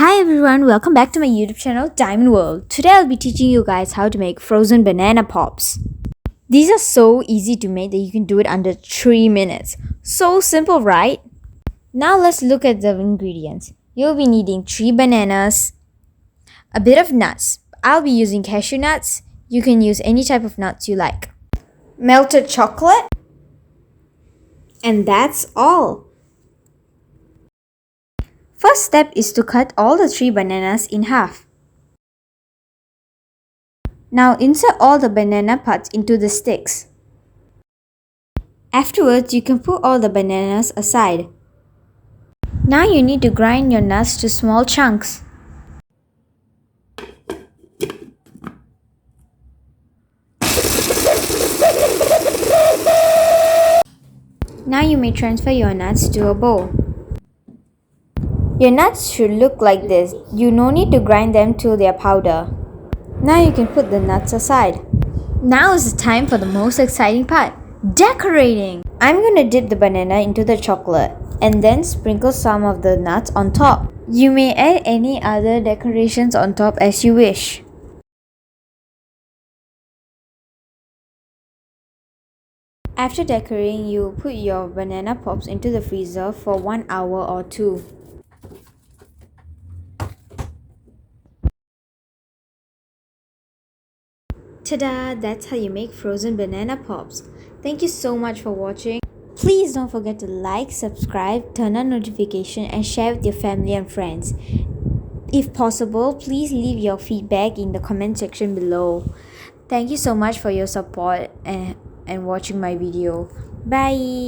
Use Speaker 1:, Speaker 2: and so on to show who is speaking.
Speaker 1: Hi everyone, welcome back to my YouTube channel Diamond World. Today I'll be teaching you guys how to make frozen banana pops. These are so easy to make that you can do it under 3 minutes. So simple, right? Now let's look at the ingredients. You'll be needing 3 bananas, a bit of nuts. I'll be using cashew nuts. You can use any type of nuts you like. Melted chocolate. And that's all. First step is to cut all the 3 bananas in half. Now insert all the banana parts into the sticks. Afterwards, you can put all the bananas aside. Now you need to grind your nuts to small chunks. Now you may transfer your nuts to a bowl. Your nuts should look like this. You no need to grind them till they are powder. Now you can put the nuts aside. Now is the time for the most exciting part, decorating! I'm gonna dip the banana into the chocolate and then sprinkle some of the nuts on top. You may add any other decorations on top as you wish. After decorating, you will put your banana pops into the freezer for 1 hour or 2. Ta-da! That's how you make frozen banana pops. Thank you so much for watching. Please don't forget to like, subscribe, turn on notification and share with your family and friends. If possible, please leave your feedback in the comment section below. Thank you so much for your support and watching my video. Bye!